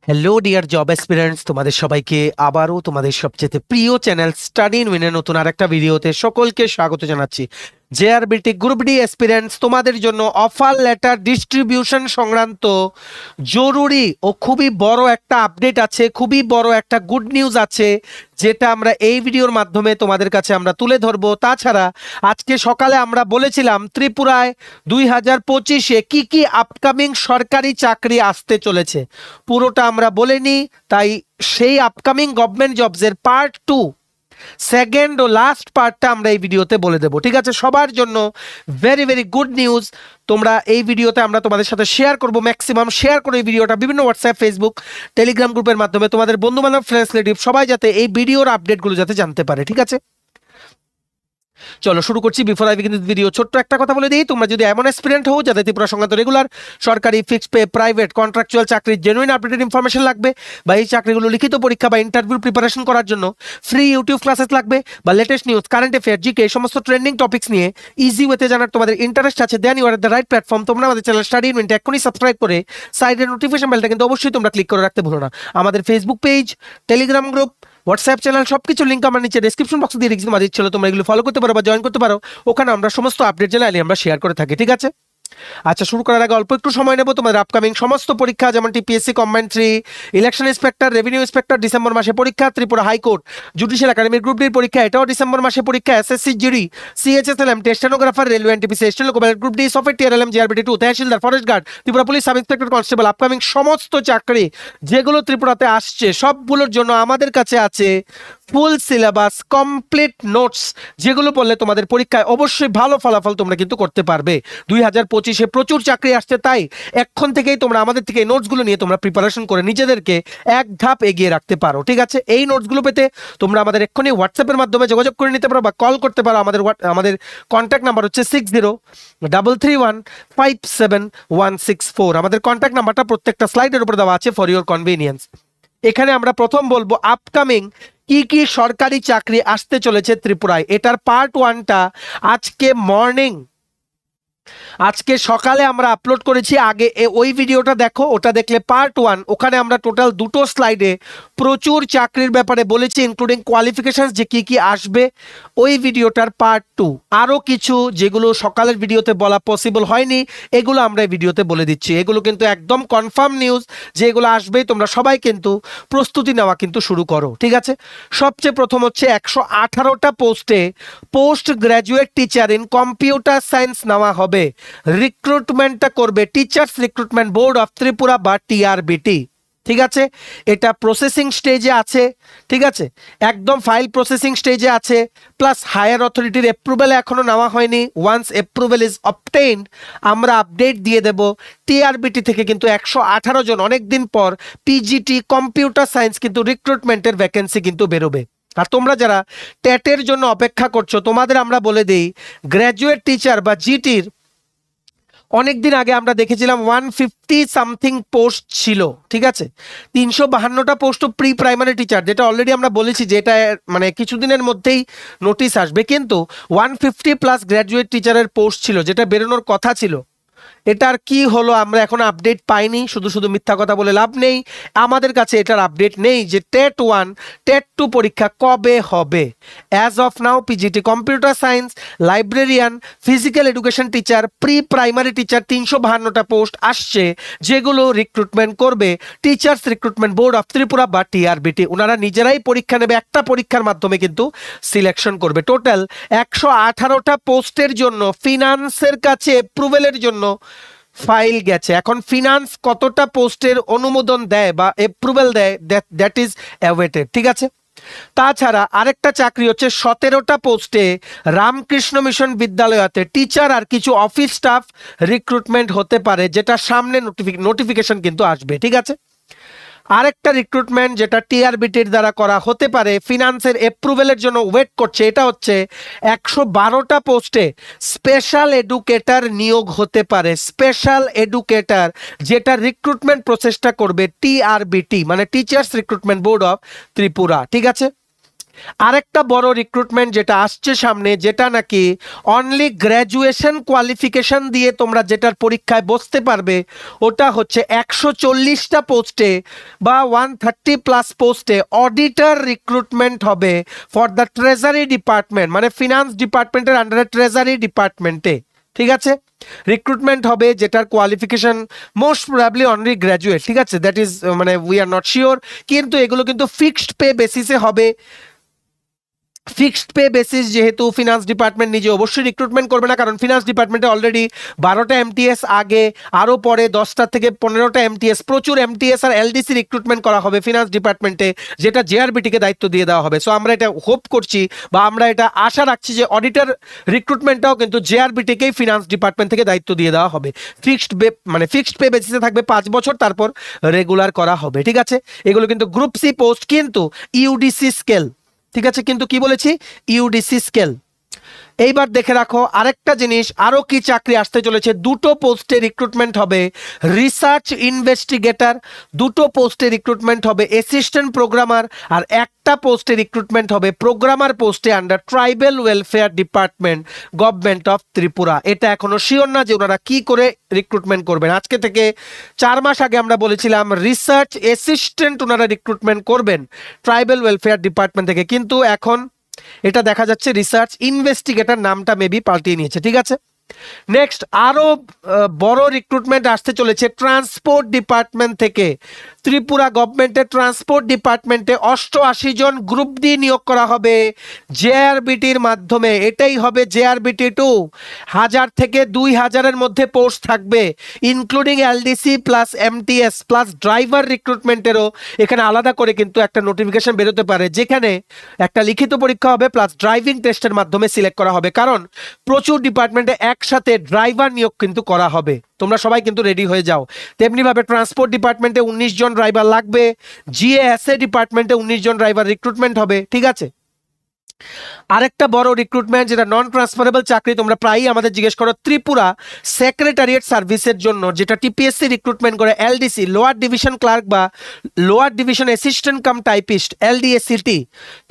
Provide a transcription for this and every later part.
Hello dear job aspirants, তোমাদের সবাইকে আবারও তোমাদের সবচেয়ে প্রিয় চ্যানেল স্টাডি ইন উইনের নতুন আরেকটা ভিডিওতে সকলকে স্বাগত জানাচ্ছি। জেআরবিটি গ্রুপ ডি অ্যাসপিরেন্টস তোমাদের জন্য অফার লেটার ডিস্ট্রিবিউশন সংক্রান্ত জরুরি ও খুবই বড় একটা আপডেট আছে, খুবই বড় একটা গুড নিউজ আছে, যেটা আমরা এই ভিডিওর মাধ্যমে তোমাদের কাছে আমরা তুলে ধরবো। তাছাড়া আজকে সকালে আমরা বলেছিলাম ত্রিপুরায় 2025-এ কি কি আপকামিং সরকারি চাকরি আসতে চলেছে, পুরোটা আমরা বলিনি, তাই সেই আপকামিং গভর্নমেন্ট জবসের পার্ট 2 সেকেন্ড ও লাস্ট পার্টটা আমরা এই ভিডিওতে বলে দেবো। ঠিক আছে, সবার জন্য ভেরি ভেরি গুড নিউজ। তোমরা এই ভিডিওতে আমরা তোমাদের সাথে শেয়ার করবো, ম্যাক্সিমাম শেয়ার করো এই ভিডিওটা বিভিন্ন হোয়াটসঅ্যাপ, ফেসবুক, টেলিগ্রাম গ্রুপের মাধ্যমে তোমাদের বন্ধু বান্ধব, ফ্রেন্ডস, রিলেটিভ সবাই যাতে এই ভিডিওর আপডেটগুলো যাতে জানতে পারে। ঠিক আছে, চলো শুরু করছি। Before I begin this video ছোট্ট একটা কথা বলে দিই, তোমরা যদি এমন অ্যাসপিরেন্ট হও যাদের ত্রিপুরা সংক্রান্ত রেগুলার সরকারি ফিক্সড পে, প্রাইভেট, কন্ট্রাকচুয়াল চাকরির জেনুইন আপডেটেড ইনফরমেশন লাগবে, বা এই চাকরিগুলো লিখিত পরীক্ষা বা ইন্টারভিউ প্রিপারেশন করার জন্য ফ্রি ইউটিউব ক্লাসেস লাগবে, বা latest news, current affair, GK, এই সমস্ত ট্রেন্ডিং টপিক্স নিয়ে ইজি ওয়েতে জানার তোমাদের ইন্টারেস্ট আছে, then you are the right platform. তোমরা আমাদের চ্যানেল স্টাডি ইন উইনটা এখনই সাবস্ক্রাইব করে সাইডের নোটিফিকেশন বেলটা কিন্তু অবশ্যই তোমরা ক্লিক করে রাখতে ভুলো না। আমাদের Facebook page, Telegram group, WhatsApp channel সবকিছু লিঙ্ক আমার নিচে ডেসক্রিপশন বক্সে দিয়ে রেখেছি, তোমাদের ছিল তোমরা এগুলো ফলো করতে পারো বা জয়েন করতে পারো। ওখানে আমরা সমস্ত আপডেট জেনারেলি আমরা শেয়ার করে থাকি। ঠিক আছে, আচ্ছা শুরু করার আগে অল্প একটু সময় নেব। তোমাদের আপকামিং সমস্ত পরীক্ষা, যেমন TPSC combined 3, election inspector, revenue inspector December মাসে পরীক্ষা, ত্রিপুরা হাইকোর্ট জুডিশিয়াল একাডেমির গ্রুপ ডির পরীক্ষা এটাও ডিসেম্বর মাসে পরীক্ষা, SSC GD, CHSLM, stenographer, railway NTPC, station loco pilot group D, software TRLM, GRBT 2, tehsildar, forest guard, Tripura police sub inspector, constable, upcoming সমস্ত চাকরি যেগুলো ত্রিপুরাতে আসছে সবগুলোর জন্য আমাদের কাছে আছে ফুল সিলেবাস, কমপ্লিট নোটস, যেগুলো পড়লে তোমাদের পরীক্ষায় অবশ্যই ভালো ফলাফল তোমরা কিন্তু করতে পারবে। 2025-এ প্রচুর চাকরি আসছে, তাই এখন থেকেই তোমরা আমাদের থেকে এই নোটসগুলো নিয়ে তোমরা প্রিপারেশন করে নিজেদেরকে এক ধাপ এগিয়ে রাখতে পারো। ঠিক আছে, এই নোটসগুলো পেতে তোমরা আমাদের এক্ষুনি হোয়াটসঅ্যাপের মাধ্যমে যোগাযোগ করে নিতে পারো বা কল করতে পারো। আমাদের কন্ট্যাক্ট নাম্বার হচ্ছে 6033157164। আমাদের কন্ট্যাক্ট নাম্বারটা প্রত্যেকটা স্লাইডের উপর দেওয়া আছে ফর ইউর কনভিনিয়েন্স। এখানে আমরা প্রথম বলবো আপকামিং কি কি সরকারি চাকরি আসতে চলেছে ত্রিপুরায়। এটার পার্ট 1টা আজকে সকালে আমরা আপলোড করেছি, আগে ওই ভিডিওটা দেখো, ওটা দেখলে পার্ট 1। ওখানে আমরা টোটাল 2টো স্লাইডে প্রচুর চাকরির ব্যাপারে বলেছি, ইনক্লুডিং কোয়ালিফিকেশন যে কি কি আসবে। ওই ভিডিওটার পার্ট 2 আরও কিছু যেগুলো সকালের ভিডিওতে বলা পসিবল হয়নি, এগুলো আমরা এই ভিডিওতে বলে দিচ্ছি। এগুলো কিন্তু একদম কনফার্ম নিউজ যে এগুলো আসবেই, তোমরা সবাই কিন্তু প্রস্তুতি নেওয়া কিন্তু শুরু করো। ঠিক আছে, সবচেয়ে প্রথম হচ্ছে 118টা পোস্টে post graduate teacher in computer science নেওয়া হবে। রিক্রুটমেন্টটা করবে teachers recruitment board of Tripura বা টিআরবিটি। ঠিক আছে, এটা প্রসেসিং স্টেজে আছে। ঠিক আছে, একদম ফাইল প্রসেসিং স্টেজে আছে, প্লাস হায়ার অথরিটির অ্যাপ্রুভেল এখনো নেওয়া হয়নি। ওয়ান্স অ্যাপ্রুভেল ইজ অবটেইনড আমরা আপডেট দিয়ে দেব। টিআরবিটি থেকে কিন্তু 118 জন অনেক দিন পর পিজিটি কম্পিউটার সায়েন্স কিন্তু রিক্রুটমেন্টের ভ্যাকেন্সি কিন্তু বেরোবে। আর তোমরা যারা টেটের জন্য অপেক্ষা করছো, তোমাদের আমরা বলে দিই গ্র্যাজুয়েট টিচার বা জিটির অনেকদিন আগে আমরা দেখেছিলাম 150 সামথিং পোস্ট ছিল। ঠিক আছে, 352টা পোস্ট প্রি প্রাইমারি টিচার, যেটা অলরেডি আমরা বলেছি যে এটা মানে কিছুদিনের মধ্যেই নোটিশ আসবে, কিন্তু 150 প্লাস গ্র্যাজুয়েট টিচারের পোস্ট ছিল যেটা বেরোনোর কথা ছিল। এটার কি হলো আমরা এখন আপডেট পাইনি, শুধু শুধু মিথ্যা কথা বলে লাভ নেই। আমাদের কাছে এটার আপডেট নেই যে টেট 1 টেট 2 পরীক্ষা কবে হবে। As of now PGT computer science, librarian, physical education teacher, pre primary teacher 352টা পোস্ট আসছে, যেগুলো রিক্রুটমেন্ট করবে teachers recruitment board of Tripura বা টিআরবিটি। ওনারা নিজেরাই পরীক্ষা নেবে, একটা পরীক্ষার মাধ্যমে কিন্তু সিলেকশন করবে। টোটাল 118টা পোস্টের জন্য ফিনান্সের কাছে অ্যাপ্রুভেলের জন্য ফাইল গেছে। এখন ফিনান্স কতটা পোস্টের অনুমোদন দেয় বা অ্যাপ্রুভেল দেয়, দ্যাট ইজ অ্যাওয়েটেড। ঠিক আছে, তাছাড়া আরেকটা চাকরি হচ্ছে 17টা পোস্টে রামকৃষ্ণ মিশন বিদ্যালয়তে টিচার আর কিছু অফিস স্টাফ রিক্রুটমেন্ট হতে পারে, যেটা সামনে নোটিফিকেশন কিন্তু আসবে। ঠিক আছে, আরেকটা রিক্রুটমেন্ট যেটা টিআরবিটির দ্বারা করা হতে পারে, ফিনান্সের অ্যাপ্রুভেলের জন্য ওয়েট করছে, এটা হচ্ছে 112টা পোস্টে স্পেশাল এডুকেটর নিয়োগ হতে পারে। স্পেশাল এডুকেটর, যেটা রিক্রুটমেন্ট প্রসেসটা করবে টিআরবিটি মানে teachers recruitment board of Tripura. ঠিক আছে, আরেকটা বড় রিক্রুটমেন্ট যেটা আসছে সামনে, যেটা নাকি অনলি গ্র্যাজুয়েশন কোয়ালিফিকেশন দিয়ে তোমরা যেটার পরীক্ষায় বসতে পারবে, ওটা হচ্ছে 140টা পোস্টে বা 130+ পোস্টে অডিটর রিক্রুটমেন্ট হবে ফর দ্য ট্রেজারি ডিপার্টমেন্ট, মানে ফিনান্স ডিপার্টমেন্টের আন্ডারে ট্রেজারি ডিপার্টমেন্টে। ঠিক আছে, রিক্রুটমেন্ট হবে যেটার qualification most probably only graduate. ঠিক আছে, দ্যাট ইজ মানে উই আর নট শিওর, কিন্তু এগুলো কিন্তু ফিক্সড পে বেসিসে হবে। ফিক্সড পে বেসিস, যেহেতু ফিনান্স ডিপার্টমেন্ট নিজে অবশ্যই রিক্রুটমেন্ট করবে না, কারণ ফিনান্স ডিপার্টমেন্টে অলরেডি 12টা এমটিএস আগে, আরও পরে 10টা থেকে 15টা এমটিএস, প্রচুর এমটিএস আর এলডিসি রিক্রুটমেন্ট করা হবে ফিনান্স ডিপার্টমেন্টে, যেটা জেআরবিটিকে দায়িত্ব দিয়ে দেওয়া হবে। সো আমরা এটা হোপ করছি বা আমরা এটা আশা রাখছি যে অডিটর রিক্রুটমেন্টটাও কিন্তু জেআরবিটিকেই ফিনান্স ডিপার্টমেন্ট থেকে দায়িত্ব দিয়ে দেওয়া হবে। ফিক্সড পে বেসিসে থাকবে 5 বছর, তারপর রেগুলার করা হবে। ঠিক আছে, এগুলো কিন্তু গ্রুপ সি পোস্ট, কিন্তু ইউডিসি স্কেল। ঠিক আছে, কিন্তু কি বলেছি, ইউডিসি স্কেল। এইবার দেখে রাখো আরেকটা জিনিস, আরো কি চাকরি আসতে চলেছে। দুটো পোস্টে রিক্রুটমেন্ট হবে রিসার্চ ইনভেস্টিগেটর, দুটো পোস্টে রিক্রুটমেন্ট হবে অ্যাসিস্ট্যান্ট প্রোগ্রামার, আর একটা পোস্টে রিক্রুটমেন্ট হবে প্রোগ্রামার পোস্টে under tribal welfare department, government of Tripura. এটা এখনো শিওর না যে ওনারা কি করে রিক্রুটমেন্ট করবেন। আজকে থেকে 4 মাস আগে আমরা বলেছিলাম রিসার্চ অ্যাসিস্ট্যান্ট ওনারা রিক্রুটমেন্ট করবেন ট্রাইবাল ওয়েলফেয়ার ডিপার্টমেন্ট থেকে, কিন্তু এখন এটা দেখা যাচ্ছে রিসার্চ ইনভেস্টিগেটর নামটা মেবি পাল্টিয়ে নিয়েছে। ঠিক আছে, নেক্সট আরো বড় রিক্রুটমেন্ট আসতে চলেছে ট্রান্সপোর্ট ডিপার্টমেন্ট থেকে। ত্রিপুরা গভর্নমেন্টের ট্রান্সপোর্ট ডিপার্টমেন্টে 88 জন গ্রুপ ডি নিয়োগ করা হবে জেআরবিটির মাধ্যমে। এটাই হবে জেআরবিটি 2। 1000 থেকে 2000-এর মধ্যে পোস্ট থাকবে, including LDC plus MTS plus driver রিক্রুটমেন্টেরও এখানে আলাদা করে কিন্তু একটা নোটিফিকেশন বেরোতে পারে, যেখানে একটা লিখিত পরীক্ষা হবে প্লাস ড্রাইভিং টেস্টের মাধ্যমে সিলেক্ট করা হবে, কারণ প্রচুর ডিপার্টমেন্টে একসাথে ড্রাইভার নিয়োগ কিন্তু করা হবে। তোমরা সবাই কিন্তু রেডি হয়ে যাও। তেমনি ভাবে ট্রান্সপোর্ট ডিপার্টমেন্টে 19 জন ড্রাইভার লাগবে, জিএএসএ ডিপার্টমেন্টে 19 জন ড্রাইভার রিক্রুটমেন্ট হবে। ঠিক আছে, আরেকটা বড় রিক্রুটমেন্ট যেটা নন ট্রান্সফারেবল চাকরি, তোমরা প্রায়ই আমাদের জিজ্ঞেস করো, ত্রিপুরা সেক্রেটারিয়েট সার্ভিসের জন্য, যেটা টিপিএসসি রিক্রুটমেন্ট করে এলডিসি লোয়ার ডিভিশন ক্লার্ক বা lower division assistant cum typist, LDACT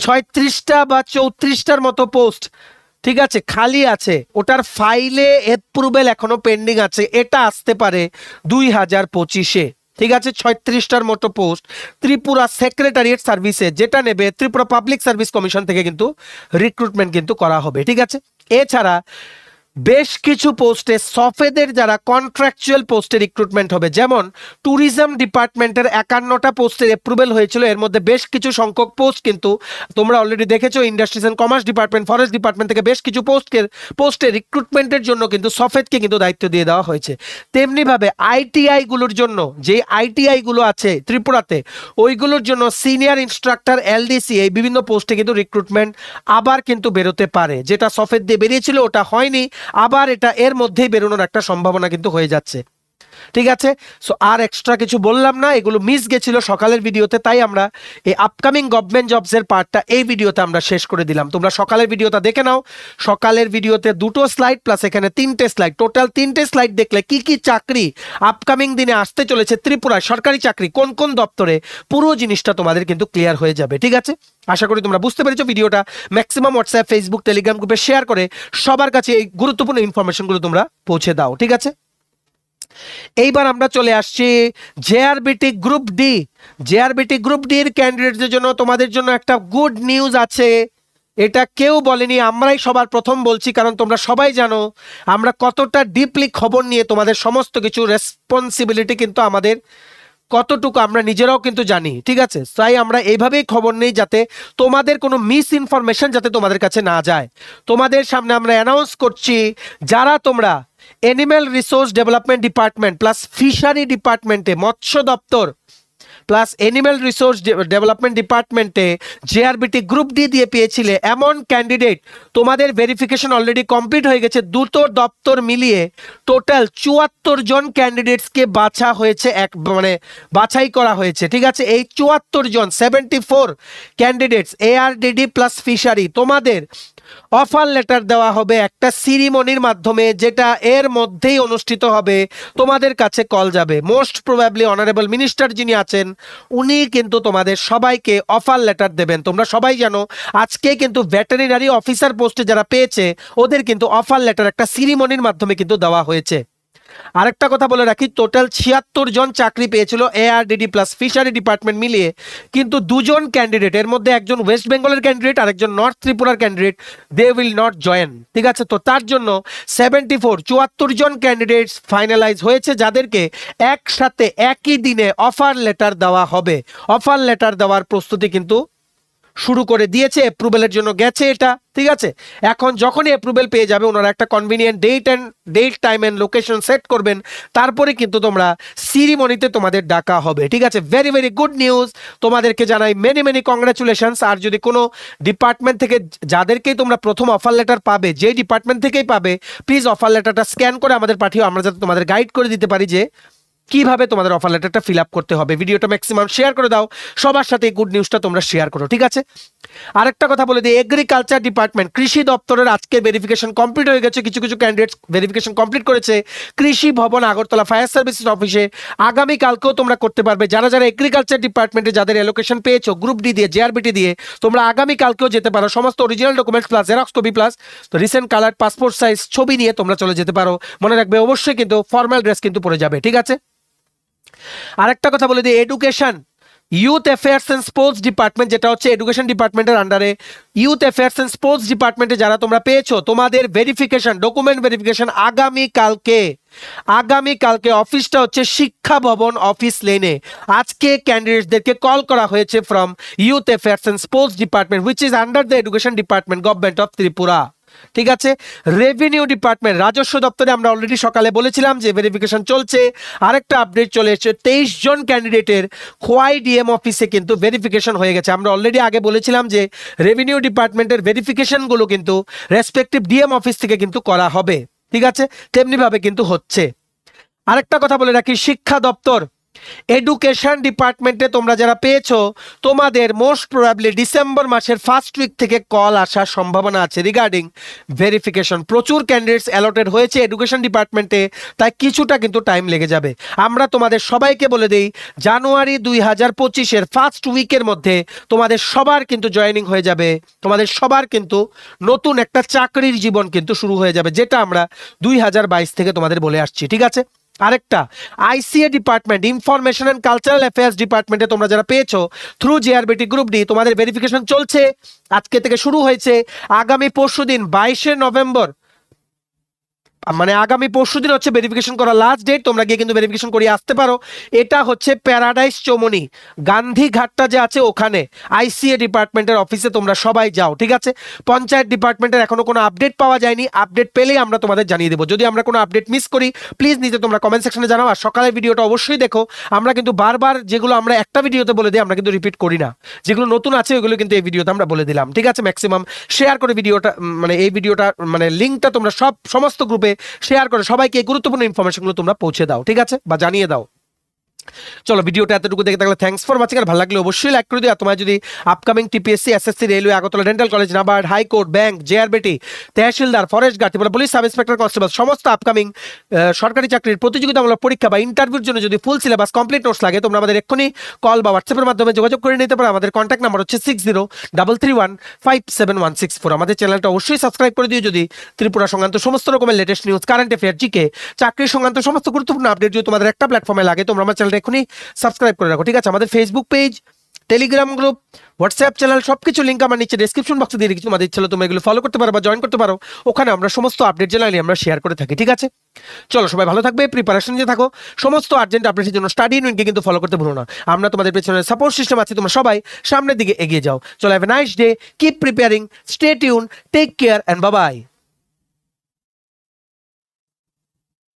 36টা বা 34টার মতো পোস্ট। ঠিক আছে, খালি আছে, ওটার ফাইলে অ্যাপ্রুভেল এখনো পেন্ডিং আছে, এটা আসতে পারে 2025-এ। ঠিক আছে, 36টার মতো পোস্ট ত্রিপুরা সেক্রেটারিয়েট সার্ভিসে, যেটা নেবে ত্রিপুরা পাবলিক সার্ভিস কমিশন থেকে কিন্তু রিক্রুটমেন্ট কিন্তু করা হবে। ঠিক আছে, এছাড়া বেশ কিছু পোস্টে সফেদের যারা কন্ট্রাকচুয়াল পোস্টে রিক্রুটমেন্ট হবে, যেমন ট্যুরিজম ডিপার্টমেন্টের 51টা পোস্টের অ্যাপ্রুভেল হয়েছিল, এর মধ্যে বেশ কিছু সংখ্যক পোস্ট কিন্তু তোমরা অলরেডি দেখেছো industries and commerce department, forest department থেকে বেশ কিছু পোস্টে রিক্রুটমেন্টের জন্য কিন্তু সফেদকে কিন্তু দায়িত্ব দিয়ে দেওয়া হয়েছে। তেমনিভাবে আইটিআইগুলোর জন্য, যে আইটিআইগুলো আছে ত্রিপুরাতে, ওইগুলোর জন্য সিনিয়র ইনস্ট্রাক্টর, এলডিসি, এই বিভিন্ন পোস্টে কিন্তু রিক্রুটমেন্ট আবার কিন্তু বেরোতে পারে। যেটা সফেদ দিয়ে বেরিয়েছিল ওটা হয়নি, আবার এটা এর মধ্যেই বেরোনোর একটা সম্ভাবনা কিন্তু হয়ে যাচ্ছে। ঠিক আছে, সো আর এক্সট্রা কিছু বললাম না, এগুলো মিস গেছিল সকালের ভিডিওতে, তাই আমরা এই আপকামিং গভর্নমেন্ট জবসের পার্টটা এই ভিডিওতে আমরা শেষ করে দিলাম। তোমরা সকালের ভিডিওটা দেখে নাও, সকালের ভিডিওতে 2টো স্লাইড প্লাস এখানে 3টে স্লাইড, টোটাল 3টে স্লাইড দেখলে কি কি চাকরি আপকামিং দিনে আসতে চলেছে ত্রিপুরায়, সরকারি চাকরি কোন কোন দপ্তরে, পুরো জিনিসটা তোমাদের কিন্তু ক্লিয়ার হয়ে যাবে। ঠিক আছে, আশা করি তোমরা বুঝতে পেরেছো। ভিডিওটা ম্যাক্সিমাম হোয়াটসঅ্যাপ, ফেসবুক, টেলিগ্রাম গ্রুপে শেয়ার করে সবার কাছে এই গুরুত্বপূর্ণ ইনফরমেশনগুলো তোমরা পৌঁছে দাও। ঠিক আছে, এইবার আমরা চলে আসছি JRBT group D. JRBT group D এর ক্যান্ডিডেটদের জন্য তোমাদের জন্য একটা গুড নিউজ আছে। এটা কেউ বলেনি, আমরাই সবার প্রথম বলছি, কারণ তোমরা সবাই জানো আমরা কতটা ডিপলি খবর নিয়ে তোমাদের সমস্ত কিছু রেসপন্সিবিলিটি কিন্তু আমাদের কতটুকু আমরা নিজেরাও কিন্তু জানি। ঠিক আছে, তাই আমরা এইভাবেই খবর নেই যাতে তোমাদের কোনো মিস ইনফরমেশন যাতে তোমাদের কাছে না যায়। তোমাদের সামনে আমরা অ্যানাউন্স করছি, যারা তোমরা animal resource development department plus fishery ডিপার্টমেন্টে, মৎস্য দপ্তর প্লাস এনিম্যাল রিসোর্স ডেভেলপমেন্ট ডিপার্টমেন্টে জেআরবিটি গ্রুপ ডি দিয়ে পেয়েছিলে এমন ক্যান্ডিডেট, তোমাদের ভেরিফিকেশন অলরেডি কমপ্লিট হয়ে গেছে। দুটো দপ্তর মিলিয়ে টোটাল 74 জন ক্যান্ডিডেটসকে বাছা হয়েছে, বাছাই করা হয়েছে। ঠিক আছে, এই 74 জন 74 ক্যান্ডিডেটস এআরডিডি প্লাস ফিশারি, তোমাদের অফার লেটার দেওয়া হবে একটা সিরিমনির মাধ্যমে, যেটা এর মধ্যেই অনুষ্ঠিত হবে। তোমাদের কাছে কল যাবে, মোস্ট প্রবাবলি অনারেবল মিনিস্টার যিনি আছেন উনি কিন্তু তোমাদের সবাইকে অফার লেটার দেবেন। তোমরা সবাই জানো আজকে কিন্তু ভেটেরিনারি অফিসার পোস্টে যারা পেয়েছে ওদের কিন্তু অফার লেটার একটা সিরিমনির মাধ্যমে কিন্তু দেওয়া হয়েছে। আরেকটা কথা বলে রাখি, টোটাল 76 জন চাকরি পেয়েছিল এআরডিডি প্লাস ফিশারি ডিপার্টমেন্ট মিলিয়ে, কিন্তু দুজন ক্যান্ডিডেট, এর মধ্যে একজন ওয়েস্ট বেঙ্গলের ক্যান্ডিডেট আর একজন নর্থ ত্রিপুরার candidate, they will not join. ঠিক আছে, তো তার জন্য 74 জন ক্যান্ডিডেটস ফাইনালাইজ হয়েছে, যাদেরকে একসাথে একই দিনে অফার লেটার দেওয়া হবে। অফার লেটার দেওয়ার প্রস্তুতি কিন্তু শুরু করে দিয়েছে, অ্যাপ্রুভেলের জন্য গেছে এটা। ঠিক আছে, এখন যখনই অ্যাপ্রুভেল পেয়ে যাবে ওনারা একটা convenient date time and location set করবেন, তারপরে কিন্তু তোমরা সিরিমনিতে তোমাদের ডাকা হবে। ঠিক আছে, ভেরি ভেরি গুড নিউজ, তোমাদেরকে জানাই মেনি মেনি কংগ্রাচুলেশনস। আর যদি কোনো ডিপার্টমেন্ট থেকে যাদেরকেই তোমরা প্রথম অফার লেটার পাবে, যে ডিপার্টমেন্ট থেকেই পাবে, প্লিজ অফার লেটারটা স্ক্যান করে আমাদের পাঠিও, আমরা যাতে তোমাদের গাইড করে দিতে পারি যে কিভাবে তোমাদের অফার লেটারটা ফিল আপ করতে হবে। ভিডিওটা ম্যাক্সিমাম শেয়ার করে দাও, সবার সাথে এই গুড নিউজটা তোমরা শেয়ার করো। ঠিক আছে, আরেকটা কথা বলে দিই, এগ্রিকালচার ডিপার্টমেন্ট কৃষি দপ্তরের আজকে ভেরিফিকেশন কমপ্লিট হয়ে গেছে। কিছু কিছু ক্যান্ডিডেটস ভেরিফিকেশন কমপ্লিট করেছে কৃষি ভবন আগরতলা ফায়ার সার্ভিসেস অফিসে। আগামীকালকেও তোমরা করতে পারবে, যারা যারা এগ্রিকালচার ডিপার্টমেন্টে যাদের এলোকেশন পেয়েছো গ্রুপ ডি দিয়ে, জেআরবিটি দিয়ে, তোমরা আগামীকালকেও যেতে পারো। সমস্ত original documents plus xerox copy plus recent colour passport size ছবি নিয়ে তোমরা চলে যেতে পারো। মনে রাখবে অবশ্যই কিন্তু ফর্মাল ড্রেস কিন্তু পরে যাবে। ঠিক আছে, আরেকটা কথা বলে দিই, education youth affairs and sports department, যেটা হচ্ছে এডুকেশন ডিপার্টমেন্টের আন্ডারে, ইউথ অ্যাফেয়ার্স এন্ড স্পোর্টস ডিপার্টমেন্টে যারা তোমরা পেয়েছো, তোমাদের ভেরিফিকেশন ডকুমেন্ট ভেরিফিকেশন আগামীকালকে অফিসটা হচ্ছে শিক্ষা ভবন অফিস লেনে। আজকে ক্যান্ডিডেটদেরকে কল করা হয়েছে from youth affairs and sports department which is under the education department government of Tripura. ঠিক আছে, রেভিনিউ ডিপার্টমেন্ট রাজস্ব দপ্তরে আমরা অলরেডি সকালে বলেছিলাম যে ভেরিফিকেশন চলছে। আরেকটা আপডেট চলে এসেছে, 23 জন ক্যান্ডিডেটের খোয়াই ডিএম অফিসে কিন্তু ভেরিফিকেশন হয়ে গেছে। আমরা অলরেডি আগে বলেছিলাম যে রেভিনিউ ডিপার্টমেন্টের ভেরিফিকেশনগুলো কিন্তু রেসপেক্টিভ ডিএম অফিস থেকে কিন্তু করা হবে। ঠিক আছে, তেমনিভাবে কিন্তু হচ্ছে। আরেকটা কথা বলে রাখি, শিক্ষা দপ্তর এডুকেশন ডিপার্টমেন্টে তোমরা যারা পেয়েছো, তোমাদের মোস্ট প্রবাবলি ডিসেম্বর মাসের ফার্স্ট উইক থেকে কল আসার সম্ভাবনা আছে রিগার্ডিং ভেরিফিকেশন। প্রচুর ক্যান্ডিডেটস অ্যালটেড হয়েছে এডুকেশন ডিপার্টমেন্টে, তাই কিছুটা কিন্তু টাইম লেগে যাবে। আমরা তোমাদের সবাইকে বলে দিই, জানুয়ারি 2025-এর ফার্স্ট উইকের মধ্যে তোমাদের সবার কিন্তু জয়েনিং হয়ে যাবে, তোমাদের সবার কিন্তু নতুন একটা চাকরির জীবন কিন্তু শুরু হয়ে যাবে, যেটা আমরা 2022 থেকে তোমাদের বলে আসছি। ঠিক আছে, আরেকটা ICA department information and cultural affairs ডিপার্টমেন্টে তোমরা যারা পেয়েছো থ্রু জেআরবিটি গ্রুপ ডি, তোমাদের ভেরিফিকেশন চলছে, আজকে থেকে শুরু হয়েছে। আগামী পরশুদিন 22শে নভেম্বর, মানে আগামী পরশুদিন হচ্ছে ভেরিফিকেশন করা লাস্ট ডেট। তোমরা গিয়ে কিন্তু ভেরিফিকেশন করিয়ে আসতে পারো। এটা হচ্ছে প্যারাডাইস চৌমনি গান্ধী ঘাটটা যে আছে ওখানে আইসিএ ডিপার্টমেন্টের অফিসে তোমরা সবাই যাও। ঠিক আছে, পঞ্চায়েত ডিপার্টমেন্টের এখনো কোনো আপডেট পাওয়া যায়নি, আপডেট পেলেই আমরা তোমাদের জানিয়ে দেবো। যদি আমরা কোনো আপডেট মিস করি প্লিজ নিজে তোমরা কমেন্ট সেকশনে জানাও। আর সকালের ভিডিওটা অবশ্যই দেখো, আমরা কিন্তু বারবার যেগুলো আমরা একটা ভিডিওতে বলে দিই আমরা কিন্তু রিপিট করি না, যেগুলো নতুন আছে ওইগুলো কিন্তু এই ভিডিওতে আমরা বলে দিলাম। ঠিক আছে, ম্যাক্সিমাম শেয়ার করে ভিডিওটা, মানে এই ভিডিওটা মানে লিঙ্কটা তোমরা সমস্ত গ্রুপে শেয়ার করে সবাইকে গুরুত্বপূর্ণ ইনফরমেশনগুলো তোমরা পৌঁছে দাও। ঠিক আছে, বা জানিয়ে দাও। চলো, ভিডিওটা এতটুকু দেখে থাকলে থ্যাঙ্কস ফর ওয়াচিং। আর ভালো লাগলে অবশ্যই লাইক করে দিও। আর তোমার যদি upcoming TPSC, SSC, railway, Agartala dental college, NABARD, high court, bank, JRBT, তহসিলদার, forest guard, police sub inspector, constable সমস্ত আপকামিং সরকারি চাকরির প্রতিযোগিতামূলক পরীক্ষা বা ইন্টারভিউর জন্য যদি ফুল সিলেবাস কমপ্লিট নোটস লাগে, তোমরা আমাদের এক্ষুনি কল বা হোয়াটসঅ্যাপের মাধ্যমে যোগাযোগ করে নিতে পারো। আমাদের কন্ট্যাক্ট নাম্বার হচ্ছে 6033157164। আমাদের চ্যানেলটা অবশ্যই সাবস্ক্রাইব করে দিও যদি ত্রিপুরা সংক্রান্ত সমস্ত রকমের latest news, current affair, GK, চাকরি সংক্রান্ত সমস্ত গুরুত্বপূর্ণ আপডেট যদি তোমাদের একটা প্ল্যাটফর্মে লাগে, তোমরা আমার চ্যানেলটা এক্ষুনি সাবস্ক্রাইব করে রাখো। ঠিক আছে, আমাদের Facebook page, Telegram group, WhatsApp channel সবকিছু লিঙ্ক আমার নিচে ডেসক্রিপশন বক্সে দিয়ে রেখেছি। তোমাদের ইচ্ছা হলে তোমরা এগুলো ফলো করতে পারো বা জয়েন করতে পারো, ওখানে আমরা সমস্ত আপডেট জেনারেলি আমরা শেয়ার করে থাকি। ঠিক আছে, চলো সবাই ভালো থাকবে, প্রিপারেশন নিয়ে থাকো, সমস্ত আর্জেন্ট আপডেটের জন্য স্টাডি ইউনিটকে কিন্তু ফলো করতে ভুলো না। আমরা তোমাদের পেছনে সাপোর্ট সিস্টেম আছি, তোমরা সবাই সামনের দিকে এগিয়ে যাও। চলো, have a nice day, keep preparing, stay tune, take care and bye by.